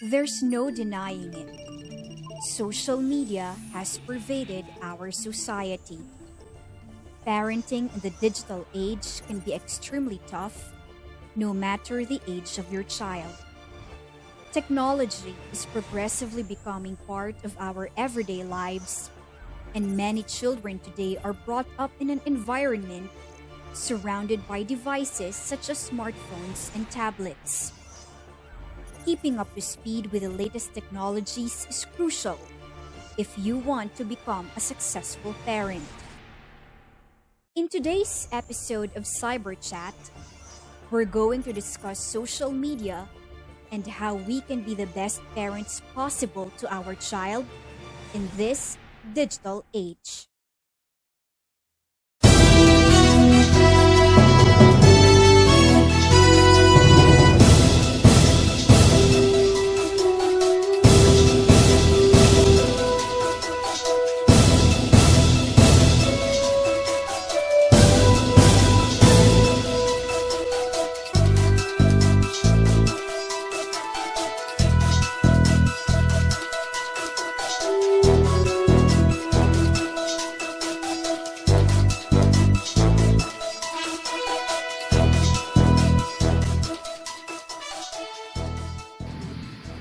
There's no denying it. Social media has pervaded our society. Parenting in the digital age can be extremely tough, no matter the age of your child. Technology is progressively becoming part of our everyday lives, and many children today are brought up in an environment surrounded by devices such as smartphones and tablets. Keeping up to speed with the latest technologies is crucial if you want to become a successful parent. In today's episode of CyberChat, we're going to discuss social media and how we can be the best parents possible to our child in this digital age.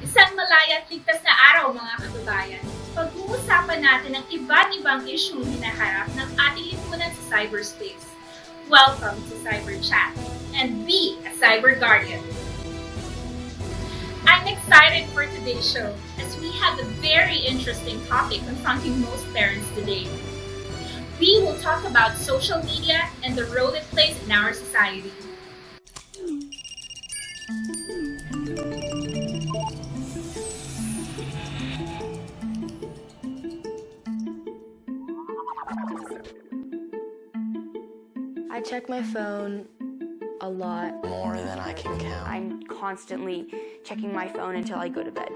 Isang malaya at ligtas na araw mga kababayan. Pag-uusapan natin ang iba't-ibang isyung hinaharap ng ating lipunan sa cyberspace. Welcome to CyberChat and be a cyber guardian. I'm excited for today's show as we have a very interesting topic confronting most parents today. We will talk about social media and the role it plays in our society. I check my phone a lot. More than I can count. I'm constantly checking my phone until I go to bed.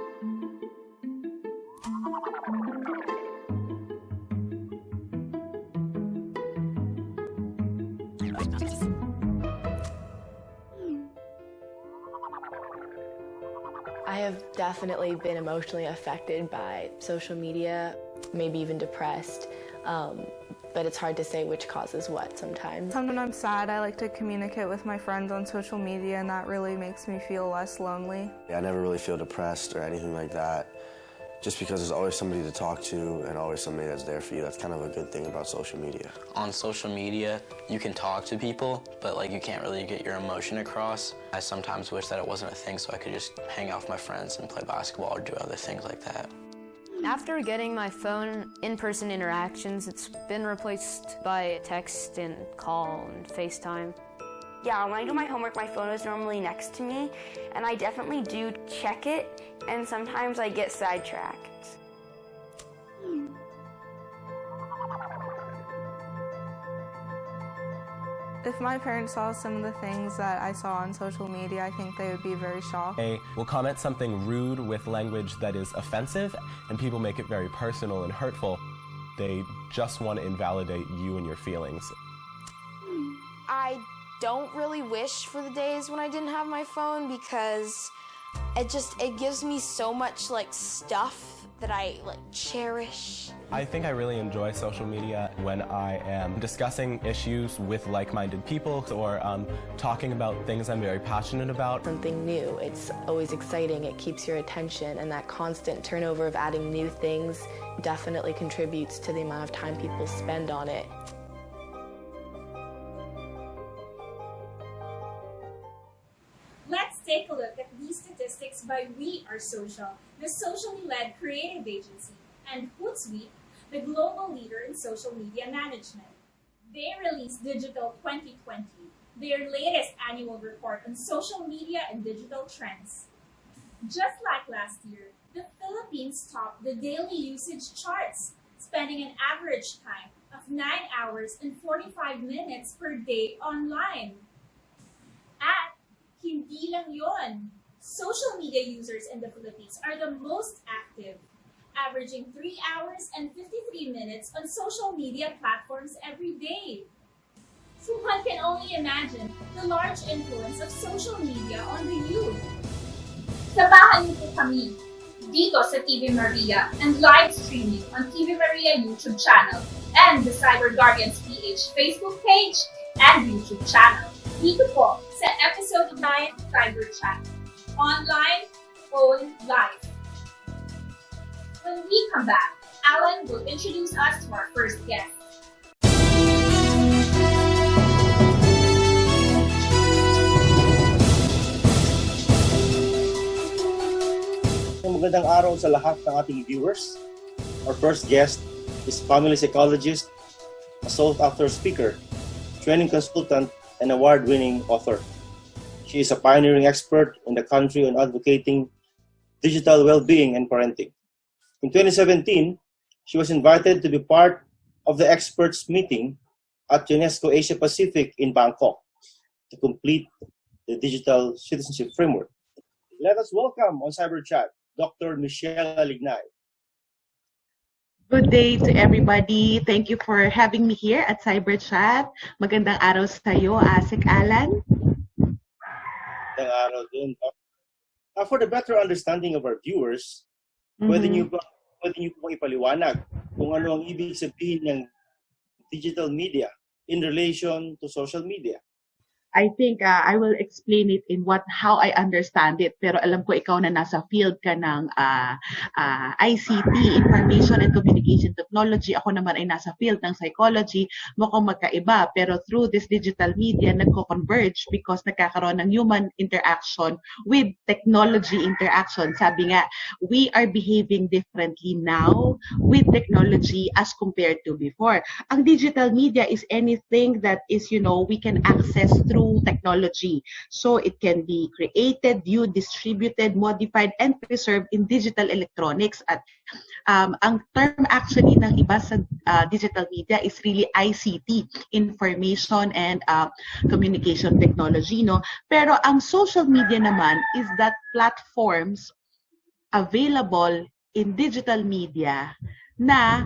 I have definitely been emotionally affected by social media, maybe even depressed. But it's hard to say which causes what sometimes. When I'm sad, I like to communicate with my friends on social media, and that really makes me feel less lonely. I never really feel depressed or anything like that, just because there's always somebody to talk to and always somebody that's there for you. That's kind of a good thing about social media. On social media, you can talk to people, but you can't really get your emotion across. I sometimes wish that it wasn't a thing so I could just hang out with my friends and play basketball or do other things like that. After getting my phone, in-person interactions, it's been replaced by text and call and FaceTime. Yeah, when I do my homework, my phone is normally next to me, and I definitely do check it, and sometimes I get sidetracked. If my parents saw some of the things that I saw on social media, I think they would be very shocked. They will comment something rude with language that is offensive, and people make it very personal and hurtful. They just want to invalidate you and your feelings. I don't really wish for the days when I didn't have my phone because it gives me so much stuff that I cherish. I think I really enjoy social media when I am discussing issues with like-minded people or talking about things I'm very passionate about. Something new, it's always exciting, it keeps your attention, and that constant turnover of adding new things definitely contributes to the amount of time people spend on it. Let's take a look at these statistics by We Are Social, the socially led creative agency, and Hootsuite, the global leader in social media management. They released Digital 2020, their latest annual report on social media and digital trends. Just like last year, the Philippines topped the daily usage charts, spending an average time of 9 hours and 45 minutes per day online. At Hindi lang yon. Social media users in the Philippines are the most active, averaging 3 hours and 53 minutes on social media platforms every day. So one can only imagine the large influence of social media on the youth. Sa bahay Samahan niyo po kami dito sa TV Maria and live streaming on TV Maria YouTube channel and the Cyber Guardians PH Facebook page and YouTube channel. Dito po sa episode 9 CyberChat. Online, phone, live. When we come back, Alan will introduce us to our first guest. Magandang araw sa lahat ng ating viewers. Our first guest is family psychologist, a sought-after speaker, training consultant, and award-winning author. She is a pioneering expert in the country on advocating digital well-being and parenting. In 2017, she was invited to be part of the experts meeting at UNESCO Asia Pacific in Bangkok to complete the digital citizenship framework. Let us welcome on CyberChat Dr. Michelle Alignay. Good day to everybody. Thank you for having me here at CyberChat. Magandang araw sa iyo, Asik Alan. Magandang araw din. For the better understanding of our viewers, pwede niyo pong ipaliwanag kung ano ang ibig sabihin ng digital media in relation to social media. I think I will explain it in how I understand it. Pero alam ko ikaw na nasa field ka ng ICT, Information and Communication Technology. Ako naman ay nasa field ng psychology. Mukhang magkaiba. Pero through this digital media, nagko-converge because nagkakaroon ng human interaction with technology interaction. Sabi nga, we are behaving differently now with technology as compared to before. Ang digital media is anything that is, we can access through technology. So it can be created, viewed, distributed, modified, and preserved in digital electronics. At ang term actually ng iba sa digital media is really ICT, Information and Communication Technology. No? Pero ang social media naman is that platforms available in digital media na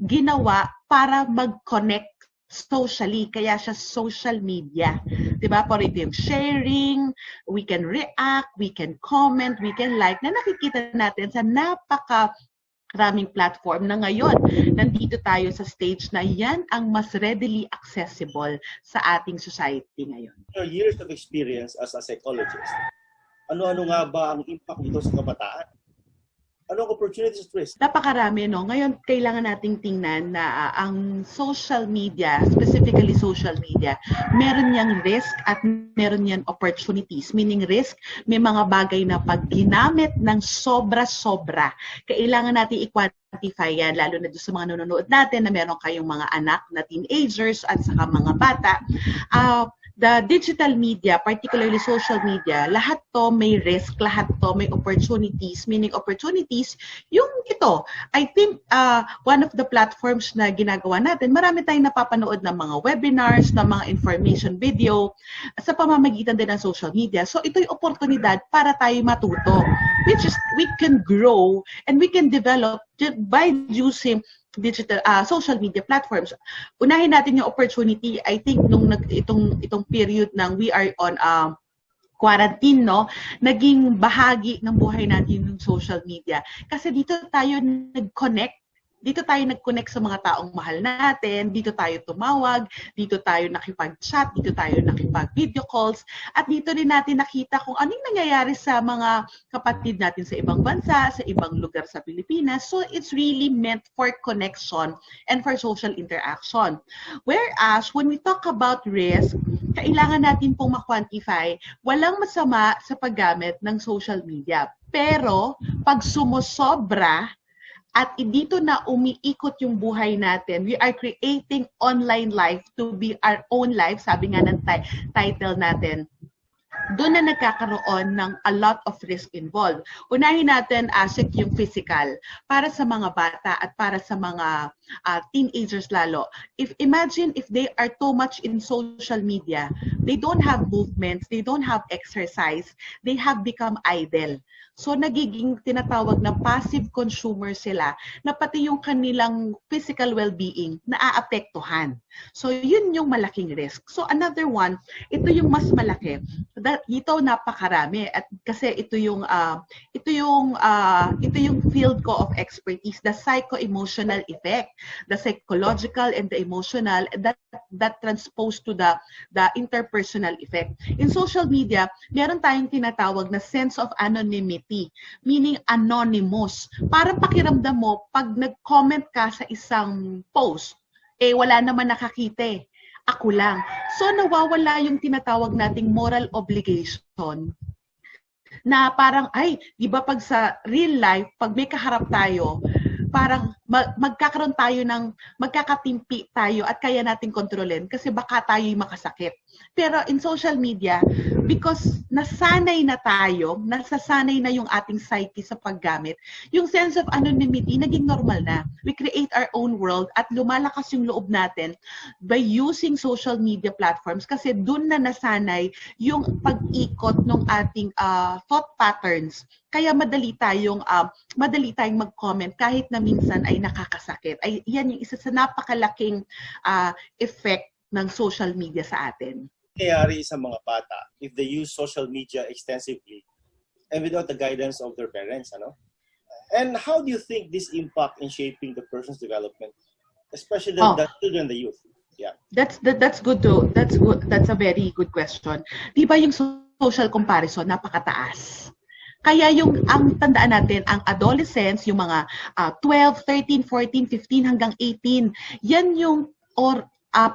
ginawa para mag-connect socially, kaya siya social media. Diba? For it yung sharing, we can react, we can comment, we can like, na nakikita natin sa napakaraming platform na ngayon. Nandito tayo sa stage na yan ang mas readily accessible sa ating society ngayon. Your years of experience as a psychologist, ano-ano nga ba ang impact nito sa kabataan? Anong opportunities at risk? Napakarami, no? Ngayon, kailangan nating tingnan na ang social media, specifically social media, meron niyang risk at meron niyang opportunities. Meaning risk, may mga bagay na pag ginamit ng sobra-sobra, kailangan natin i-quantify yan, lalo na doon sa mga nanonood natin na meron kayong mga anak na teenagers at saka mga bata. The digital media, particularly social media, lahat to may risk, lahat to may opportunities. Meaning opportunities, yung ito. I think one of the platforms na ginagawa natin, marami tayong napapanood ng mga webinars, ng mga information video, sa pamamagitan din ng social media. So ito yung oportunidad para tayo matuto. Which is, we can grow and we can develop by using digital social media platforms. Unahin natin yung opportunity. I think nung itong period ng we are on quarantine, no, naging bahagi ng buhay natin yung social media. Kasi dito tayo nag-connect. Dito tayo nag-connect sa mga taong mahal natin, dito tayo tumawag, dito tayo nakipag-chat, dito tayo nakipag-video calls, at dito rin natin nakita kung anong nangyayari sa mga kapatid natin sa ibang bansa, sa ibang lugar sa Pilipinas. So it's really meant for connection and for social interaction. Whereas, when we talk about risk, kailangan natin pong ma-quantify, walang masama sa paggamit ng social media. Pero, pag sumusobra, at dito na umiikot yung buhay natin, we are creating online life to be our own life, sabi nga ng title natin. Doon na nagkakaroon ng a lot of risk involved. Unahin natin, Asik, yung physical. Para sa mga bata at para sa mga teenagers lalo. Imagine if they are too much in social media, they don't have movements, they don't have exercise, they have become idle. So nagiging tinatawag na passive consumer sila na pati yung kanilang physical well-being naaapektuhan. So yun yung malaking risk. So another one, ito yung mas malaki. The Dito napakarami at kasi ito yung field ko of expertise, the psycho-emotional effect, the psychological and the emotional that transposed to the interpersonal effect. In social media, meron tayong tinatawag na sense of anonymity, meaning anonymous. Parang pakiramdam mo pag nag-comment ka sa isang post, wala naman nakakita eh. Ako lang. So nawawala yung tinatawag nating moral obligation na parang, di ba pag sa real life, pag may kaharap tayo, parang magkakaroon tayo magkakatimpi tayo at kaya nating kontrolin kasi baka tayo'y makasakit. Pero in social media, because nasanay na tayo, nasasanay na yung ating psyche sa paggamit, yung sense of anonymity naging normal na. We create our own world at lumalakas yung loob natin by using social media platforms kasi dun na nasanay yung pag-ikot ng ating thought patterns. Kaya madali tayong mag-comment kahit na minsan ay nakakasakit. Yan yung isa sa napakalaking effect ng social media sa atin. Nangyayari sa mga bata if they use social media extensively and without the guidance of their parents, ano? And how do you think this impact in shaping the person's development, especially the children, the youth? Yeah. That's good too. That's good. That's a very good question. Di ba yung social comparison napakataas? Kaya ang tandaan natin, ang adolescents, yung mga 12, 13, 14, 15 hanggang 18, yan yung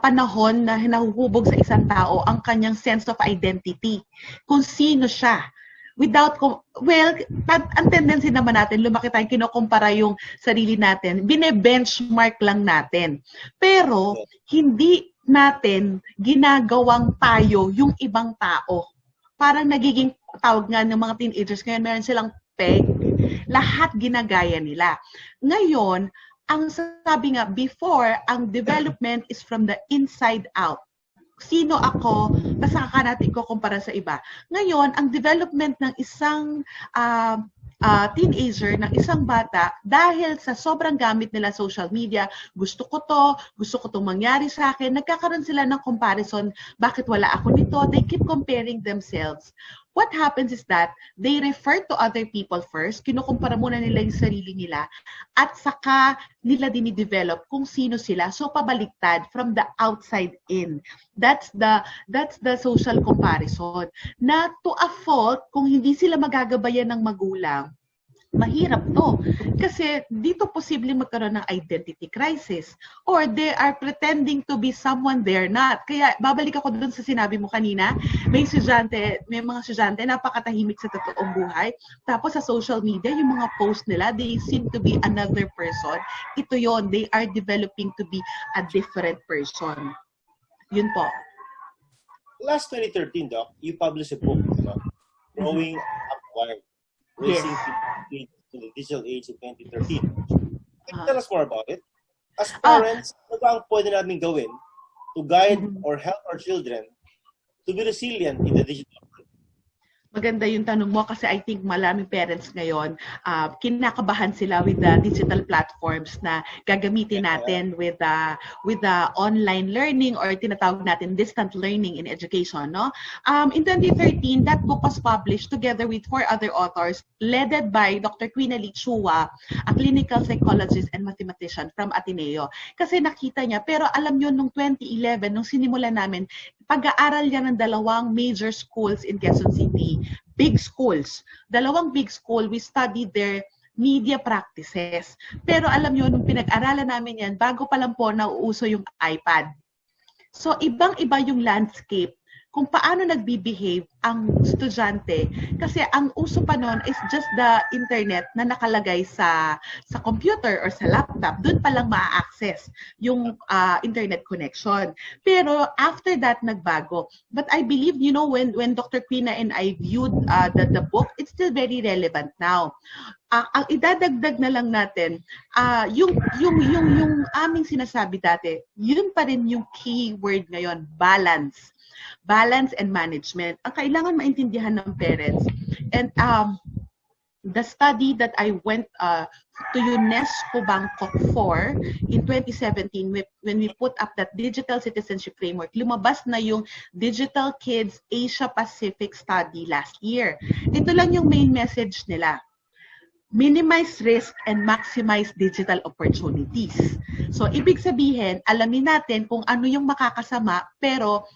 panahon na nahuhubog sa isang tao ang kanyang sense of identity. Kung sino siya. Ang tendency naman natin, lumaki tayong kinukumpara yung sarili natin, bine-benchmark lang natin. Pero, hindi natin ginagawang tayo yung ibang tao. Parang nagiging tawag nga ng mga teenagers ngayon, meron silang peg. Lahat ginagaya nila. Ngayon, ang sabi nga, before, ang development is from the inside out. Sino ako, tapos saka natin ikukumpara sa iba. Ngayon, ang development ng isang teenager, ng isang bata, dahil sa sobrang gamit nila social media, gusto ko itong mangyari sa akin, nagkakaroon sila ng comparison, bakit wala ako nito, they keep comparing themselves. What happens is that they refer to other people first, kinukumpara muna nila yung sarili nila, at saka nila dinidevelop kung sino sila. So pabaliktad from the outside in. That's the social comparison. Na to a fault, kung hindi sila magagabayan ng magulang, mahirap to. Kasi dito posible magkaroon ng identity crisis. Or they are pretending to be someone they're not. Kaya babalik ako dun sa sinabi mo kanina, may mga estudyante napakatahimik sa totoong buhay. Tapos sa social media, yung mga post nila, they seem to be another person. Ito yon, they are developing to be a different person. Yun po. Last 2013, Doc, you published a book, Growing Up Wild. Racing to the digital age in 2013. Can you tell us more about it? As parents, ano ba ang pwede namin gawin to guide or help our children to be resilient in the digital world? Maganda yung tanong mo kasi I think maraming parents ngayon, kinakabahan sila with the digital platforms na gagamitin natin with the online learning or tinatawag natin distant learning in education. No? In 2013, that book was published together with 4 other authors led by Dr. Quinali Chua, a clinical psychologist and mathematician from Ateneo. Kasi nakita niya, pero alam nyo, nung 2011, nung sinimula namin, pag-aaral niya ng 2 major schools in Quezon City. Big schools. 2 big school, we studied their media practices. Pero alam nyo, nung pinag-aralan namin yan, bago pa lang po nauuso yung iPad. So, ibang-iba yung landscape kung paano nagbe-behave ang estudyante. Kasi ang uso pa noon is just the internet na nakalagay sa computer or sa laptop. Doon pa lang ma-access yung internet connection. Pero after that, nagbago. But I believe, when Dr. Quina and I viewed the book, it's still very relevant now. Ang idadagdag na lang natin, yung aming sinasabi dati, yun pa rin yung key word ngayon, balance. Balance and management. Ang kailangan maintindihan ng parents. And The study that I went to UNESCO Bangkok for in 2017, when we put up that digital citizenship framework, lumabas na yung Digital Kids Asia Pacific Study last year. Ito lang yung main message nila. Minimize risk and maximize digital opportunities. So, ibig sabihin, alamin natin kung ano yung makakasama, pero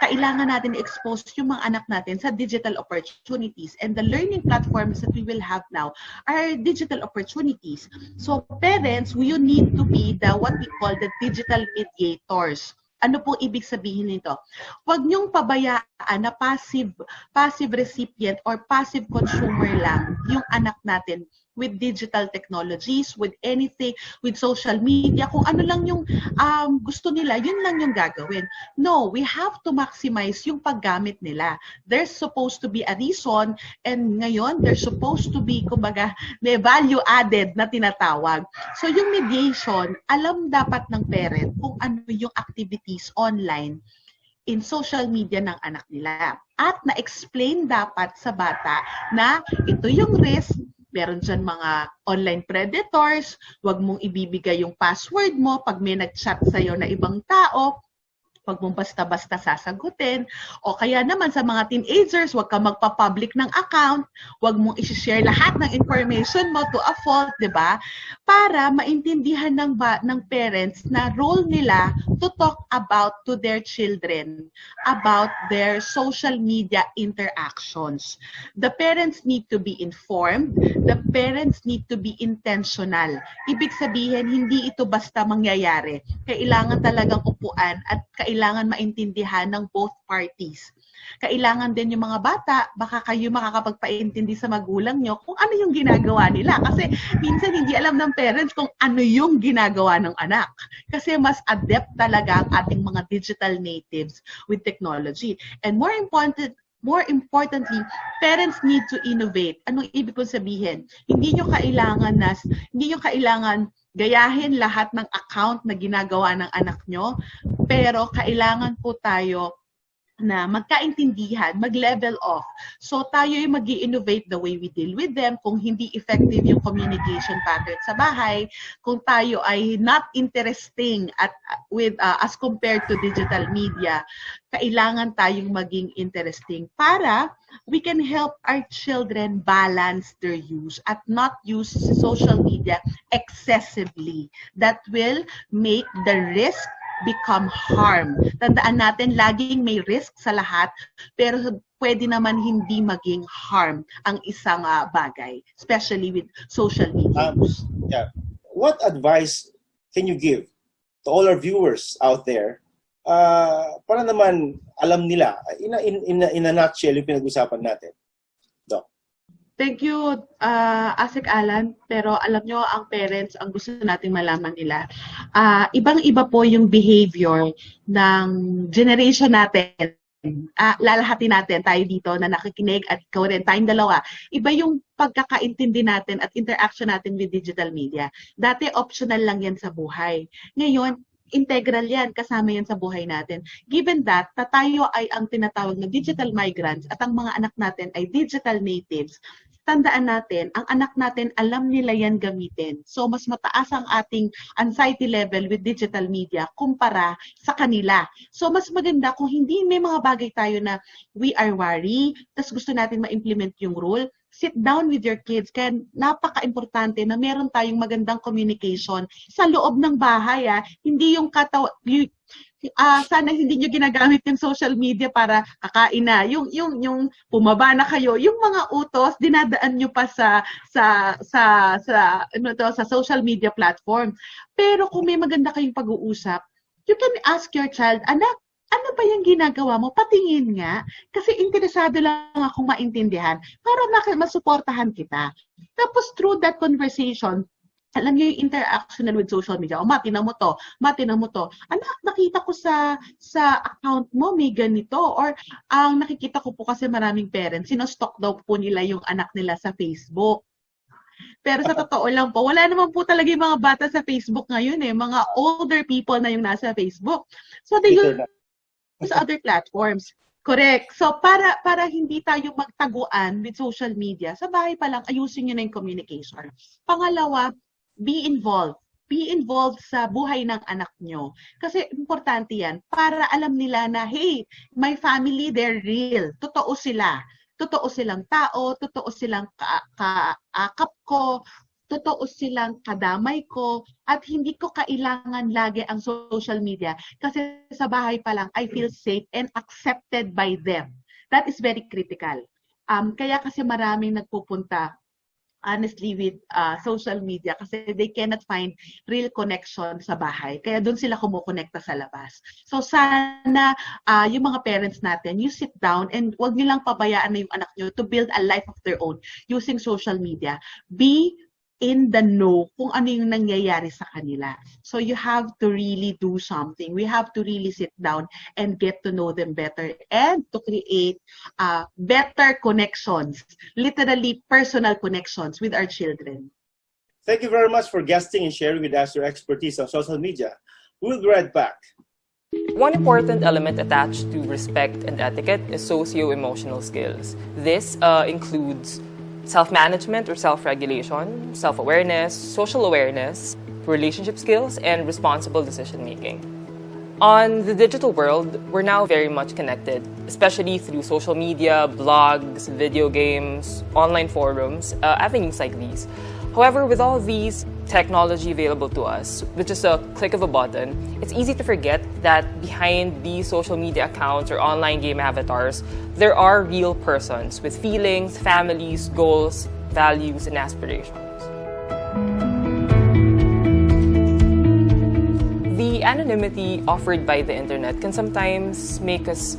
kailangan natin expose yung mga anak natin sa digital opportunities. And the learning platforms that we will have now are digital opportunities. So, parents, you need to be what we call the digital mediators. Ano pong ibig sabihin nito? Huwag niyong pabayaan na passive recipient or passive consumer lang yung anak natin with digital technologies, with anything, with social media. Kung ano lang yung gusto nila, yun lang yung gagawin. No, we have to maximize yung paggamit nila. There's supposed to be a reason, and ngayon, there's supposed to be, kumbaga, may value added na tinatawag. So yung mediation, alam dapat ng parent kung ano yung activities online in social media ng anak nila. At na-explain dapat sa bata na ito yung risk, meron dyan mga online predators, wag mong ibibigay yung password mo pag may nag-chat sa'yo na ibang tao, wag mong basta-basta sasagutin, o kaya naman sa mga teenagers, wag ka magpa-public ng account, wag mong i-share lahat ng information mo to a fault, di ba? Para maintindihan ng parents na role nila to talk about to their children about their social media interactions. The parents need to be informed, the parents need to be intentional. Ibig sabihin, hindi ito basta mangyayari. Kailangan talagang upuan at kailangan maintindihan ng both parties. Kailangan din yung mga bata, baka kayo makakapagpaintindi sa magulang nyo kung ano yung ginagawa nila. Kasi minsan hindi alam ng parents kung ano yung ginagawa ng anak. Kasi mas adept talaga ang ating mga digital natives with technology. And more importantly, parents need to innovate. Anong ibig kong sabihin? Hindi nyo kailangan gayahin lahat ng account na ginagawa ng anak nyo, pero kailangan po tayo na magkaintindihan, mag-level off. So tayo yung mag-i-innovate the way we deal with them. Kung hindi effective yung communication pattern sa bahay, kung tayo ay not interesting as compared to digital media, kailangan tayong maging interesting para we can help our children balance their use at not use social media excessively. That will make the risk become harm. Tandaan natin, laging may risk sa lahat, pero pwede naman hindi maging harm ang isang bagay, especially with social media. What advice can you give to all our viewers out there para naman alam nila, in a nutshell, yung pinag-usapan natin? Doc. Thank you, Asik Alan. Pero alam nyo, ang parents, ang gusto nating malaman nila, ibang-iba po yung behavior ng generation natin. Lalahatin natin, tayo dito na nakikinig at ikaw rin, tayong dalawa. Iba yung pagkakaintindi natin at interaction natin with digital media. Dati optional lang yan sa buhay. Ngayon, integral yan, kasama yan sa buhay natin. Given that, tayo ay ang tinatawag na digital migrants at ang mga anak natin ay digital natives, tandaan natin, ang anak natin, alam nila yan gamitin. So, mas mataas ang ating anxiety level with digital media kumpara sa kanila. So, mas maganda kung hindi may mga bagay tayo na we are worried, tas gusto natin ma-implement yung rule, sit down with your kids. Kaya napaka-importante na meron tayong magandang communication sa loob ng bahay. Hindi yung sana hindi nyo ginagamit yung social media para kakain na. Yung pumaba na kayo, yung mga utos dinadaan nyo pa sa social media platform. Pero kung may maganda kayong pag-uusap, you can ask your child, anak, ano ba yung ginagawa mo? Patingin nga. Kasi interesado lang akong maintindihan para masuportahan kita. Tapos through that conversation, alam niyo yung interaction with social media. O, tinan mo to. Anak, nakita ko sa account mo may ganito. Or, ang nakikita ko po kasi maraming parents, sinostalk daw po nila yung anak nila sa Facebook. Pero sa totoo lang po, wala naman po talaga yung mga bata sa Facebook ngayon eh. Mga older people na yung nasa Facebook. So, they use other platforms. Correct. So para hindi tayo magtaguan with social media, sa bahay pa lang ayusin niyo na yung communication. Pangalawa, be involved. Be involved sa buhay ng anak nyo. Kasi importante yan para alam nila na, hey, my family, they're real. Totoo sila. Totoo silang tao, totoo silang kaakap ko, totoo silang kadamay ko, at hindi ko kailangan lagi ang social media kasi sa bahay pa lang I feel safe and accepted by them. That is very critical. Kaya kasi maraming nagpupunta honestly with social media kasi they cannot find real connection sa bahay. Kaya doon sila kumukonekta sa labas. So sana yung mga parents natin, you sit down and wag niyo lang pabayaan na yung anak niyo to build a life of their own using social media. Be in the know kung ano yung nangyayari sa kanila. So you have to really do something. We have to really sit down and get to know them better and to create better connections, literally personal connections with our children. Thank you very much for guesting and sharing with us your expertise on social media. We'll be right back. One important element attached to respect and etiquette is socio-emotional skills. This includes self-management or self-regulation, self-awareness, social awareness, relationship skills, and responsible decision-making. On the digital world, we're now very much connected, especially through social media, blogs, video games, online forums, avenues like these. However, with all these technology available to us, with just a click of a button, it's easy to forget that behind these social media accounts or online game avatars, there are real persons with feelings, families, goals, values, and aspirations. The anonymity offered by the internet can sometimes make us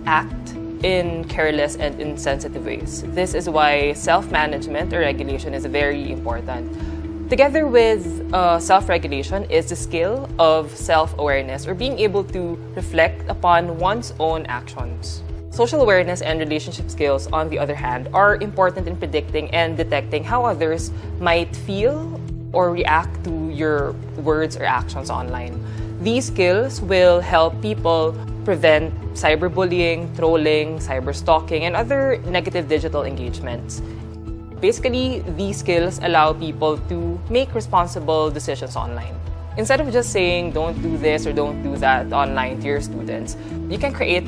act in careless and insensitive ways. This is why self-management or regulation is very important. Together with self-regulation is the skill of self-awareness or being able to reflect upon one's own actions. Social awareness and relationship skills, on the other hand, are important in predicting and detecting how others might feel or react to your words or actions online. These skills will help people prevent cyberbullying, trolling, cyberstalking, and other negative digital engagements. Basically, these skills allow people to make responsible decisions online. Instead of just saying, don't do this or don't do that online to your students, you can create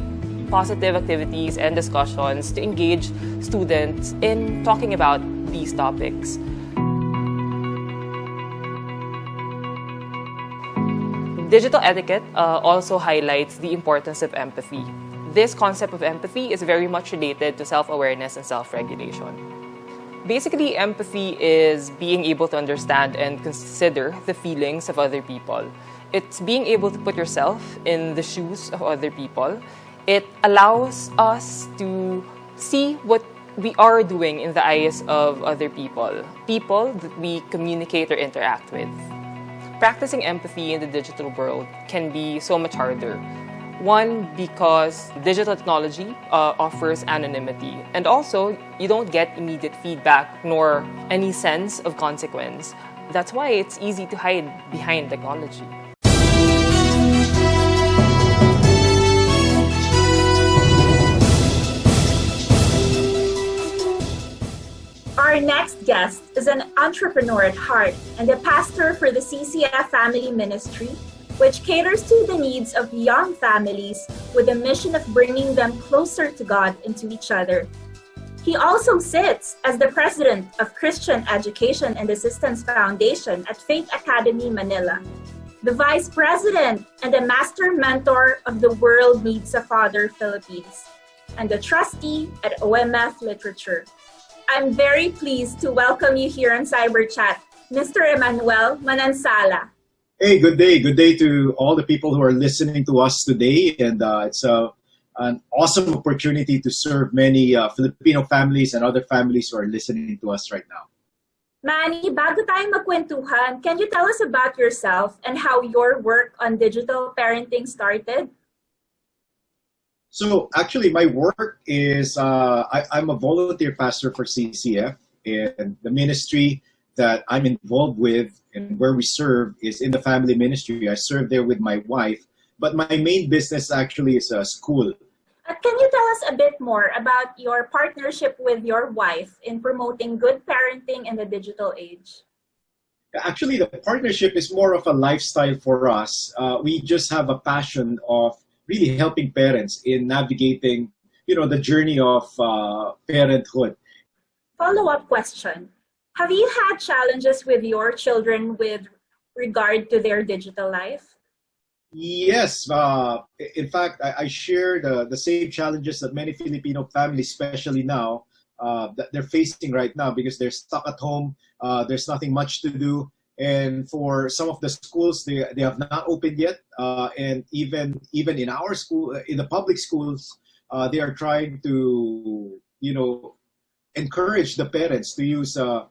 positive activities and discussions to engage students in talking about these topics. Digital etiquette also highlights the importance of empathy. This concept of empathy is very much related to self-awareness and self-regulation. Basically, empathy is being able to understand and consider the feelings of other people. It's being able to put yourself in the shoes of other people. It allows us to see what we are doing in the eyes of other people that we communicate or interact with. Practicing empathy in the digital world can be so much harder. One, because digital technology offers anonymity. And also, you don't get immediate feedback nor any sense of consequence. That's why it's easy to hide behind technology. Our next guest is an entrepreneur at heart and a pastor for the CCF Family Ministry, which caters to the needs of young families with a mission of bringing them closer to God and to each other. He also sits as the president of Christian Education and Assistance Foundation at Faith Academy, Manila, the vice president and a master mentor of the World Needs a Father Philippines, and a trustee at OMF Literature. I'm very pleased to welcome you here on CyberChat, Mr. Emmanuel Manansala. Hey, good day. Good day to all the people who are listening to us today. And it's an awesome opportunity to serve many Filipino families and other families who are listening to us right now. Manny, bago tayo magkwentuhan, can you tell us about yourself and how your work on digital parenting started? So actually, my work is I'm a volunteer pastor for CCF, and the ministry that I'm involved with and where we serve is in the family ministry. I serve there with my wife, but my main business actually is a school. Can you tell us a bit more about your partnership with your wife in promoting good parenting in the digital age? Actually, the partnership is more of a lifestyle for us. We just have a passion of really helping parents in navigating, the journey of parenthood. Follow-up question. Have you had challenges with your children with regard to their digital life? Yes. In fact, I share the same challenges that many Filipino families, especially now, that they're facing right now because they're stuck at home. There's nothing much to do. And for some of the schools, they have not opened yet. And even in our school, in the public schools, they are trying to, encourage the parents to use to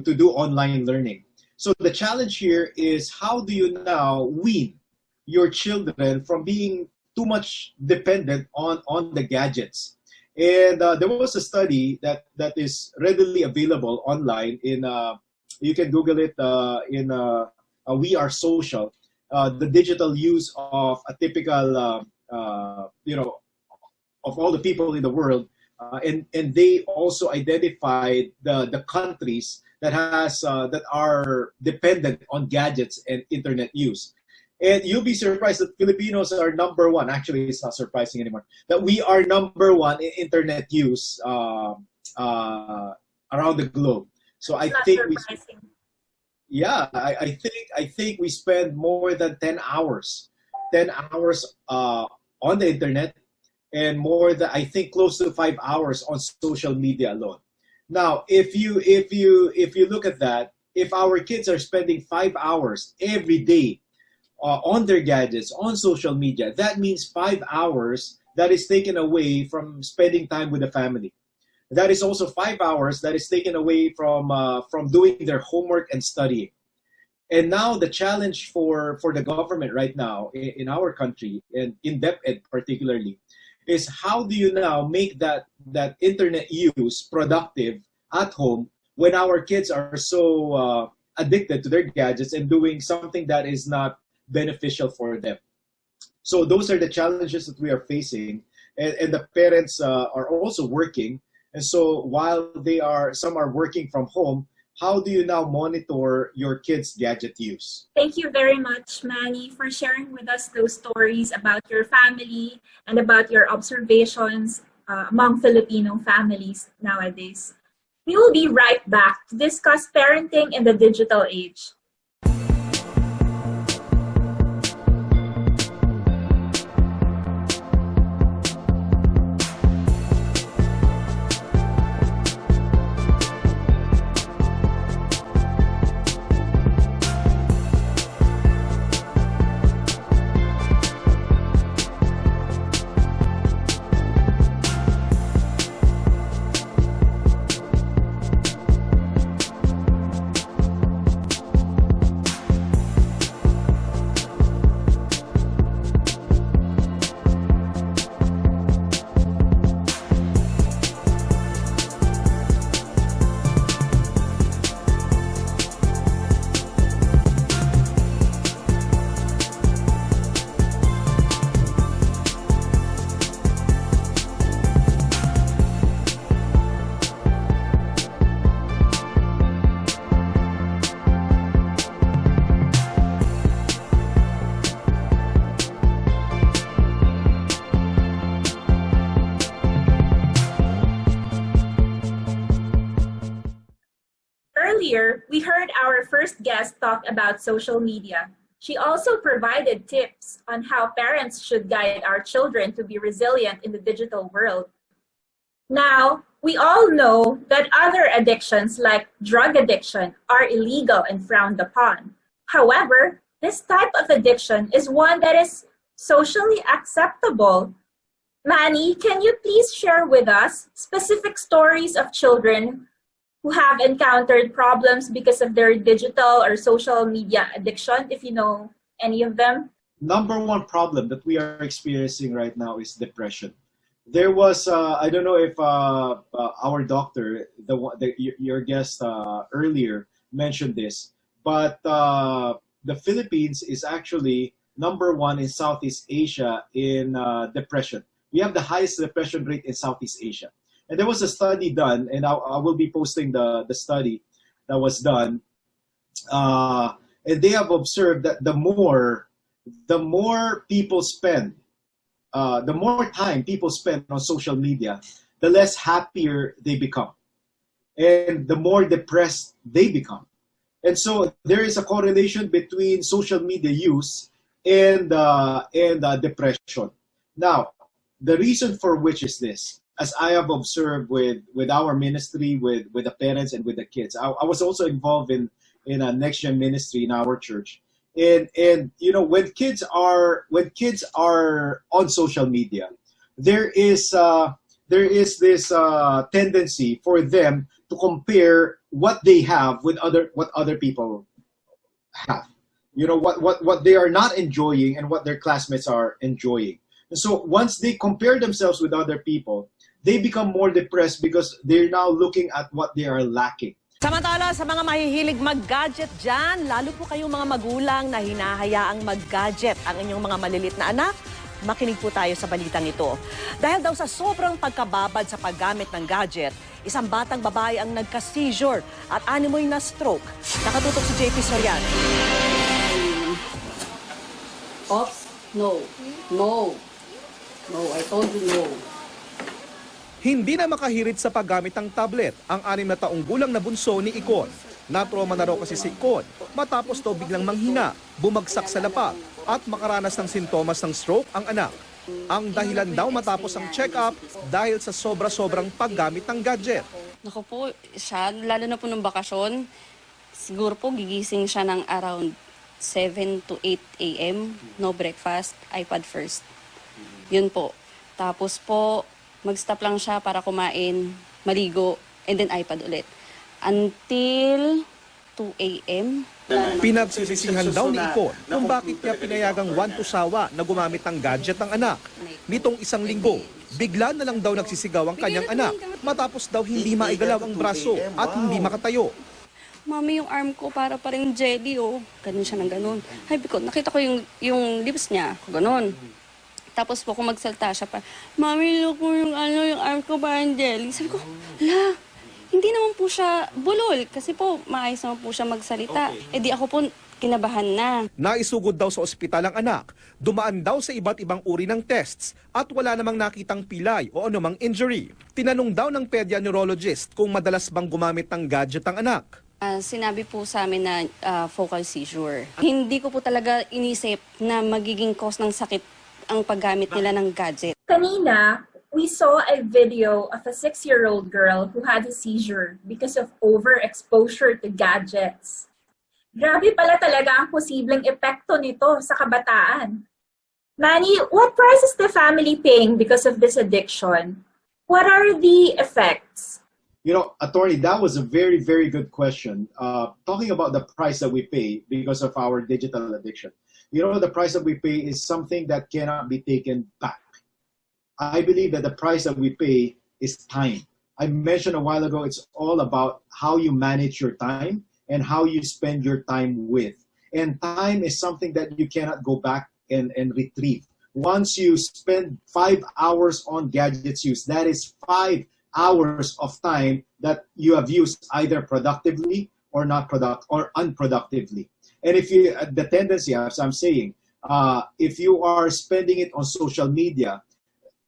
do online learning. So the challenge here is, how do you now wean your children from being too much dependent on the gadgets? And there was a study that is readily available online. You can Google it in We Are Social. The digital use of a typical of all the people in the world, and they also identified the countries that are dependent on gadgets and internet use. And you'll be surprised that Filipinos are number one. Actually, it's not surprising anymore. That we are number one in internet use around the globe. So I think I think we spend more than 10 hours on the internet, and more than, I think, close to 5 hours on social media alone. Now, if you look at that, if our kids are spending 5 hours every day on their gadgets, on social media, that means 5 hours that is taken away from spending time with the family. That is also 5 hours that is taken away from doing their homework and studying. And now the challenge for the government right now in our country, and in DepEd particularly, is how do you now make that internet use productive at home when our kids are so addicted to their gadgets and doing something that is not beneficial for them. So those are the challenges that we are facing, and the parents are also working. And so while some are working from home, how do you now monitor your kids' gadget use? Thank you very much, Manny, for sharing with us those stories about your family and about your observations among Filipino families nowadays. We will be right back to discuss parenting in the digital age. Earlier, we heard our first guest talk about social media. She also provided tips on how parents should guide our children to be resilient in the digital world. Now, we all know that other addictions like drug addiction are illegal and frowned upon. However, this type of addiction is one that is socially acceptable. Manny, can you please share with us specific stories of children who have encountered problems because of their digital or social media addiction, if you know any of them? Number one problem that we are experiencing right now is depression. There was, I don't know if our doctor, your guest earlier mentioned this, but the Philippines is actually number one in Southeast Asia in depression. We have the highest depression rate in Southeast Asia. And there was a study done, and I will be posting the study that was done. And they have observed that the more people spend, the more time people spend on social media, the less happier they become, and the more depressed they become. And so there is a correlation between social media use and depression. Now, the reason for which is this, as I have observed with our ministry, with the parents and with the kids. I was also involved in a next gen ministry in our church. And you know, when kids are on social media, there is this tendency for them to compare what they have with what other people have. You know, what they are not enjoying and what their classmates are enjoying. And so once they compare themselves with other people, they become more depressed because they're now looking at what they are lacking. Samantala, sa mga mahihilig mag-gadget dyan, lalo po kayong mga magulang na hinahayaang mag-gadget ang inyong mga malilit na anak, makinig po tayo sa balitang ito. Dahil daw sa sobrang pagkababad sa paggamit ng gadget, isang batang babae ang nagka-seizure at animoy na stroke. Nakatutok si JP Soriano. Oops, no, no, no, I told you no. Hindi na makahirit sa paggamit ng tablet ang 6 na taong gulang na bunso ni Ikon. Natrauma na raw kasi si Ikon matapos daw biglang manghina, bumagsak sa lapag at makaranas ng sintomas ng stroke ang anak. Ang dahilan daw matapos ang check-up dahil sa sobra-sobrang paggamit ng gadget. Naku po, siya, lalo na po ng bakasyon, siguro po gigising siya ng around 7 to 8 a.m. No breakfast, iPad first. Yun po. Tapos po, mag-stop lang siya para kumain, maligo, and then iPad ulit. Until 2 a.m. Pinagsisisihan daw ni Ikon kung bakit niya pinayagang wantusawa na gumamit ng gadget ng anak. Nitong 1 linggo, bigla na lang daw nagsisigaw ang kanyang anak matapos daw hindi maigalaw ang braso at hindi makatayo. Mami, yung arm ko para pa rin jelly, oh. Ganun siya ng ganun. Ay, because nakita ko yung lips niya, ganun. Tapos po kung magsalta siya pa, Mami, look mo yung arm ko parang jelly. Sabi ko, la, hindi naman po siya bulol kasi po maayos naman po siya magsalita. Eh di ako po kinabahan na. Naisugod daw sa ospital ang anak, dumaan daw sa iba't ibang uri ng tests at wala namang nakitang pilay o anumang injury. Tinanong daw ng pedia-neurologist kung madalas bang gumamit ng gadget ang anak. Sinabi po sa amin na focal seizure. Hindi ko po talaga inisip na magiging cause ng sakit ang paggamit nila ng gadget. Kanina, we saw a video of a 6-year-old girl who had a seizure because of overexposure to gadgets. Grabe pala talaga ang posibleng epekto nito sa kabataan. Manny, what price is the family paying because of this addiction? What are the effects? You know, attorney, that was a very, very good question. Talking about the price that we pay because of our digital addiction. You know, the price that we pay is something that cannot be taken back. I believe that the price that we pay is time. I mentioned a while ago, it's all about how you manage your time and how you spend your time with. And time is something that you cannot go back and retrieve. Once you spend 5 hours on gadgets use, that is 5 hours of time that you have used either productively or unproductively. And if you, the tendency, as I'm saying, if you are spending it on social media,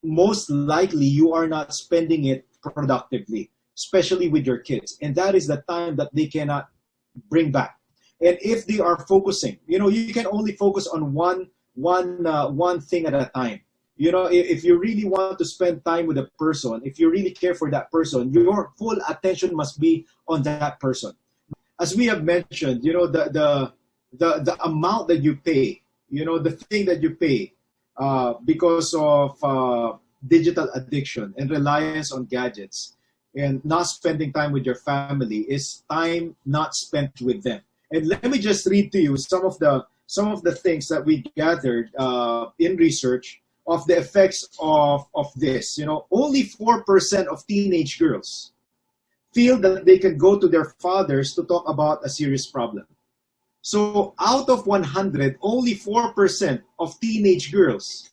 most likely you are not spending it productively, especially with your kids. And that is the time that they cannot bring back. And if they are focusing, you know, you can only focus on one thing at a time. You know, if you really want to spend time with a person, if you really care for that person, your full attention must be on that person. As we have mentioned, you know, the amount that you pay, you know, the thing that you pay because of digital addiction and reliance on gadgets and not spending time with your family is time not spent with them. And let me just read to you some of the things that we gathered in research of the effects of this. You know, only 4% of teenage girls feel that they can go to their fathers to talk about a serious problem. So out of 100, only 4% of teenage girls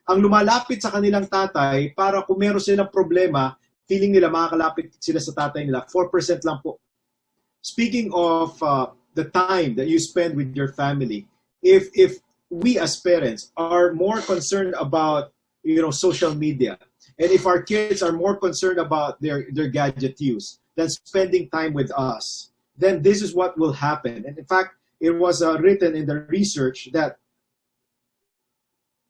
ang lumalapit sa kanilang tatay para kung meron silang problema, feeling nila makakalapit sila sa tatay nila, 4% lang po. Speaking of the time that you spend with your family, if we as parents are more concerned about social media, and if our kids are more concerned about their gadget use than spending time with us, then this is what will happen. And in fact, it was written in the research that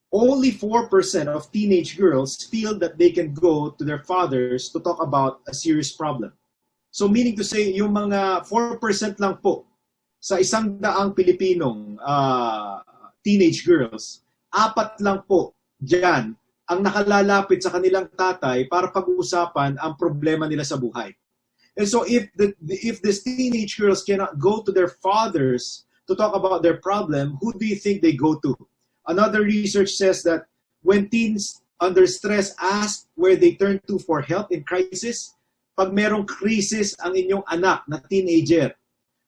only 4% of teenage girls feel that they can go to their fathers to talk about a serious problem. So meaning to say, yung mga 4% lang po sa 100 Pilipinong teenage girls, 4 lang po dyan ang nakalalapit sa kanilang tatay para pag-uusapan ang problema nila sa buhay. And so if these teenage girls cannot go to their fathers to talk about their problem, who do you think they go to? Another research says that when teens under stress ask where they turn to for help in crisis, pag merong crisis ang inyong anak na teenager,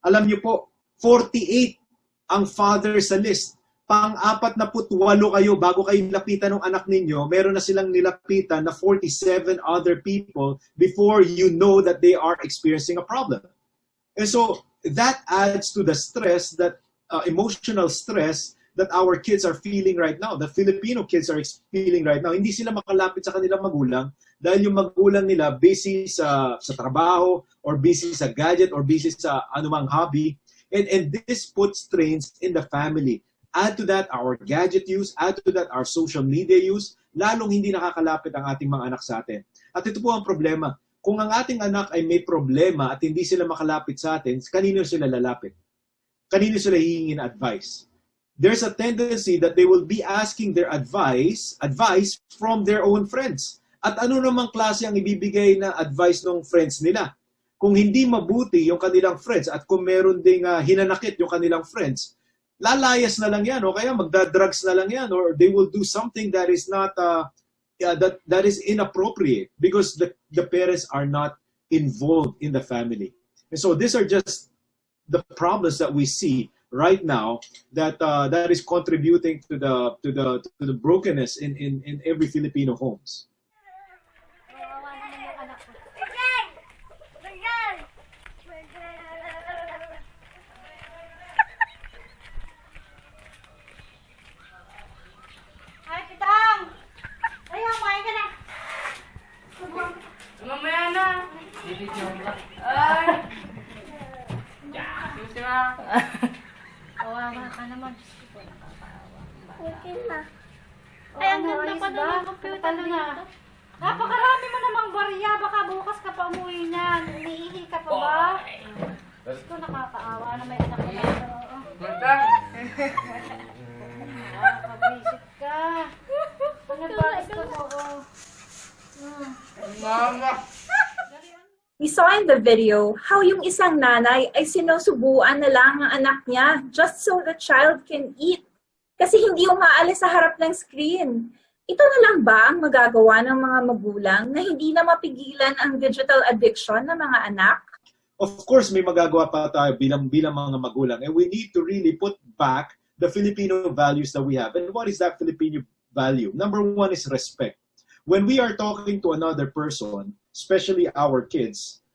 alam niyo po, 48 ang father sa list. Pang-48 kayo bago kayo lapitan ng anak ninyo, meron na silang nilapitan na 47 other people before you know that they are experiencing a problem. And so that adds to the stress, that emotional stress that our kids are feeling right now, the Filipino kids are feeling right now. Hindi sila makalapit sa kanilang magulang dahil yung magulang nila busy sa trabaho or busy sa gadget or busy sa anumang hobby. And this puts strains in the family. Add to that our gadget use, add to that our social media use, lalong hindi nakakalapit ang ating mga anak sa atin. At ito po ang problema. Kung ang ating anak ay may problema at hindi sila makalapit sa atin, kanino sila lalapit? Kanino sila hihingin advice? There's a tendency that they will be asking their advice from their own friends. At ano namang klase ang ibibigay na advice ng friends nila? Kung hindi mabuti yung kanilang friends at kung meron ding hinanakit yung kanilang friends, lalayas na lang yan o kaya magda-drugs na lang yan or they will do something that is not that is inappropriate because the parents are not involved in the family. And so these are just the problems that we see right now that is contributing to the brokenness in every Filipino homes. Mamaya na. Ay. Kawawa ka naman. Okay na. Ay, ang ganda pa doon ng computer dito. Napakarami mo namang barya. Baka bukas ka pa umuwi niyan. Umiihi ka pa ba? Ito nakakaawa na may anak na ito. Nakakabisit ka. Ano ba? Ito mo. Mama. We saw in the video how yung isang nanay ay sinusubuan na lang ang anak niya just so the child can eat. Kasi hindi umaalis sa harap ng screen. Ito na lang ba ang magagawa ng mga magulang na hindi na mapigilan ang digital addiction ng mga anak? Of course, may magagawa pa tayo bilang mga magulang. And we need to really put back the Filipino values that we have. And what is that Filipino value? Number one is respect. When we are talking to another person, especially our kids,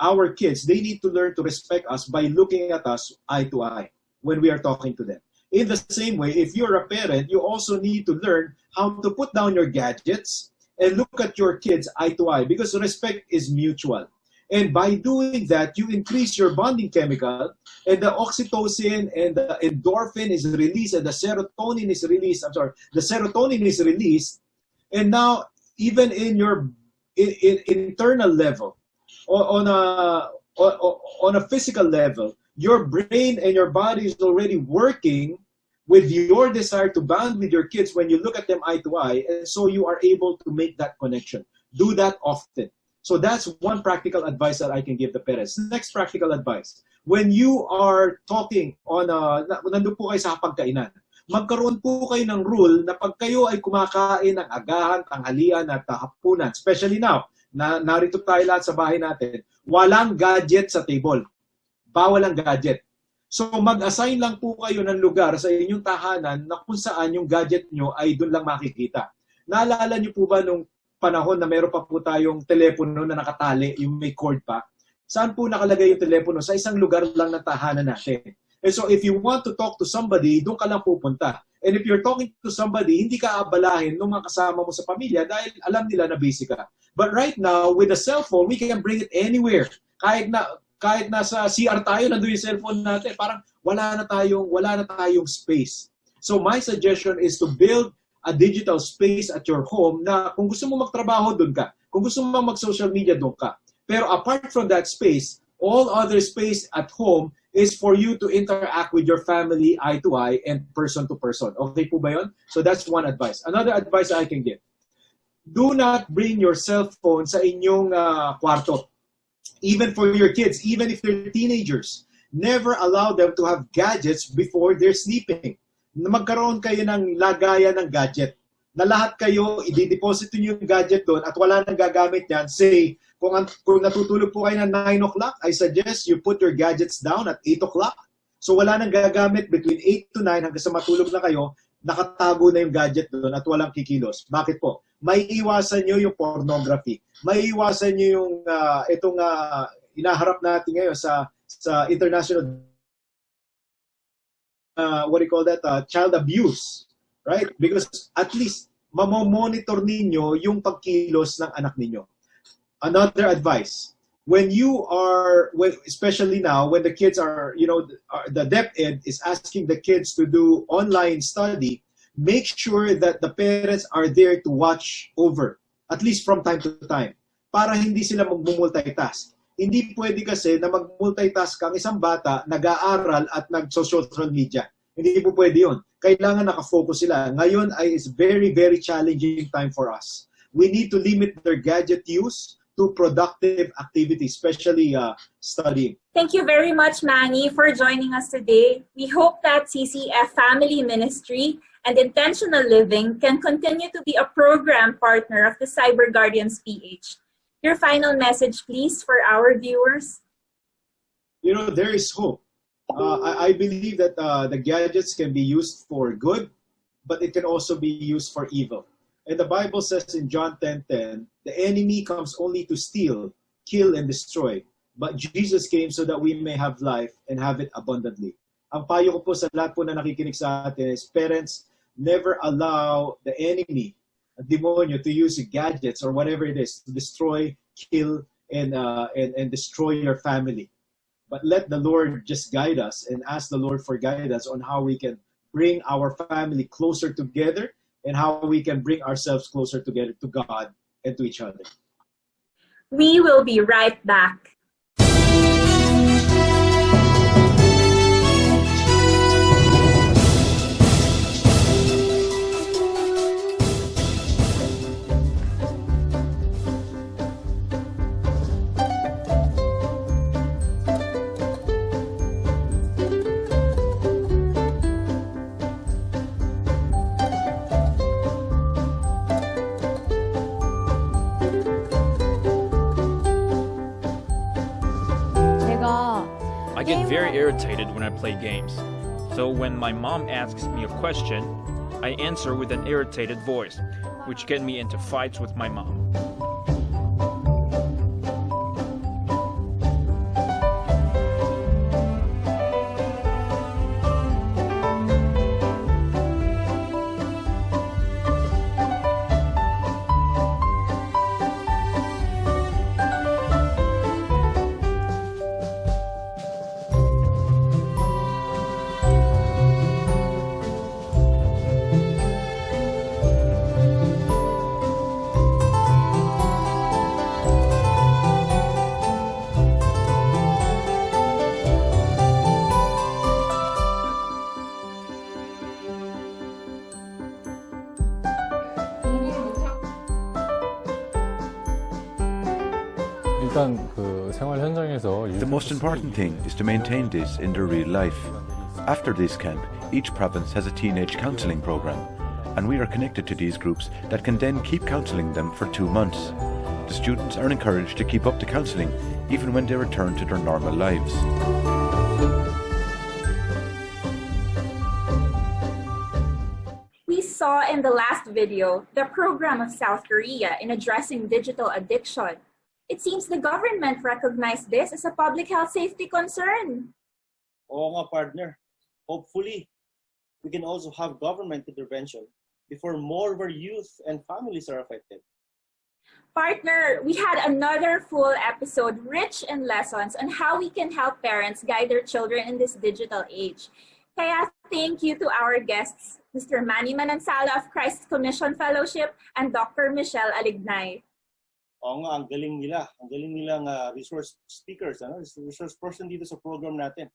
our kids, they need to learn to respect us by looking at us eye to eye when we are talking to them. In the same way, if you're a parent, you also need to learn how to put down your gadgets and look at your kids eye to eye because respect is mutual. And by doing that, you increase your bonding chemical and the oxytocin and the endorphin is released and the serotonin is released. The serotonin is released. And now, even in your internal level, on a physical level, your brain and your body is already working with your desire to bond with your kids when you look at them eye to eye. And so you are able to make that connection. Do that often. So that's one practical advice that I can give the parents. Next practical advice. When you are talking nandun po kayo sa hapagkainan, magkaroon po kayo ng rule na pag kayo ay kumakain ng agahan, tanghalian at hapunan, especially now, narito tayo lahat sa bahay natin, walang gadget sa table. Bawal ang gadget. So mag-assign lang po kayo ng lugar sa inyong tahanan na kung saan yung gadget nyo ay doon lang makikita. Naalala nyo po ba nung panahon na meron pa po tayong telepono na nakatali, yung may cord pa? Saan po nakalagay yung telepono? Sa isang lugar lang ng tahanan natin. And so if you want to talk to somebody, doon ka lang pupunta. And if you're talking to somebody, hindi ka abalahin ng mga kasama mo sa pamilya dahil alam nila na busy ka. But right now, with a cell phone, we can bring it anywhere. Kahit nasa CR tayo, nandun yung cellphone natin, parang wala na tayong space. So my suggestion is to build a digital space at your home na kung gusto mo magtrabaho, doon ka. Kung gusto mo mag-social media, doon ka. Pero apart from that space, all other space at home is for you to interact with your family eye to eye and person to person. Okay po ba yun? So that's one advice. Another advice I can give. Do not bring your cell phone sa inyong kwarto. Even for your kids, even if they're teenagers, never allow them to have gadgets before they're sleeping. Magkaroon kayo ng lagayan ng gadget. Na lahat kayo, i-deposit nyo yung gadget doon at wala nang gagamit yan. Say, kung natutulog po kayo ng 9 o'clock, I suggest you put your gadgets down at 8 o'clock. So wala nang gagamit between 8 to 9 hanggang sa matulog na kayo, nakatago na yung gadget doon at walang kikilos. Bakit po? May iwasan nyo yung pornography. May iwasan nyo yung inaharap natin ngayon sa international what do you call that? Child abuse. Right? Because at least mamomonitor ninyo yung pagkilos ng anak ninyo. Another advice, especially now when the kids are, the DepEd is asking the kids to do online study, make sure that the parents are there to watch over, at least from time to time, para hindi sila mag-multitask. Hindi pwede kasi na mag-multitask ang isang bata, nag-aaral at nag-social media. Hindi po pwede yun. Kailangan nakafocus sila. Ngayon is very, very challenging time for us. We need to limit their gadget use to productive activities, especially studying. Thank you very much, Manny, for joining us today. We hope that CCF Family Ministry and Intentional Living can continue to be a program partner of the Cyber Guardians PH. Your final message, please, for our viewers. There is hope. I believe that the gadgets can be used for good, but it can also be used for evil. And the Bible says in John 10:10, the enemy comes only to steal, kill, and destroy. But Jesus came so that we may have life and have it abundantly. Ang payo ko po sa lahat po na nakikinig sa atin is, parents, never allow the enemy, a demonyo, to use gadgets or whatever it is to destroy, kill, and destroy your family. But let the Lord just guide us and ask the Lord for guidance on how we can bring our family closer together and how we can bring ourselves closer together to God and to each other. We will be right back. I get very irritated when I play games. So when my mom asks me a question, I answer with an irritated voice, which get me into fights with my mom. The most important thing is to maintain this in their real life. After this camp, each province has a teenage counselling program, and we are connected to these groups that can then keep counselling them for 2 months. The students are encouraged to keep up the counselling even when they return to their normal lives. saw in the last video the program of South Korea in addressing digital addiction. It seems the government recognized this as a public health safety concern. Oo nga, partner. Hopefully, we can also have government intervention before more of our youth and families are affected. Partner, we had another full episode rich in lessons on how we can help parents guide their children in this digital age. Kaya thank you to our guests, Mr. Manny Manansala of Christ Commission Fellowship and Dr. Michelle Alignay. Oo nga, ang galing nila. Ang galing nilang resource speakers, resource person dito sa program natin.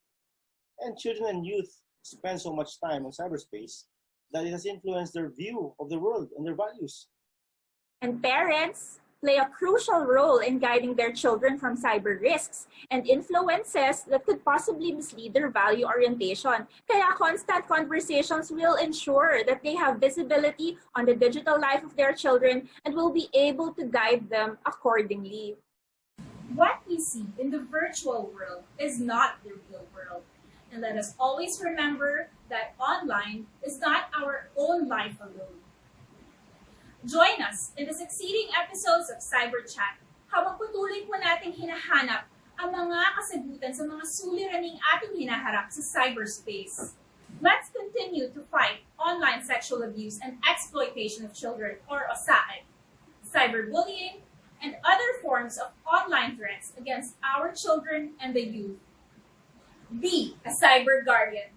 And children and youth spend so much time on cyberspace that it has influenced their view of the world and their values. And parents play a crucial role in guiding their children from cyber risks and influences that could possibly mislead their value orientation. Kaya constant conversations will ensure that they have visibility on the digital life of their children and will be able to guide them accordingly. What we see in the virtual world is not the real world. And let us always remember that online is not our own life alone. Join us in the succeeding episodes of CyberChat habang patuloy po nating hinahanap ang mga kasagutan sa mga suliraning ating hinaharap sa cyberspace. Let's continue to fight online sexual abuse and exploitation of children, or OSAID, cyberbullying, and other forms of online threats against our children and the youth. Be a cyber guardian.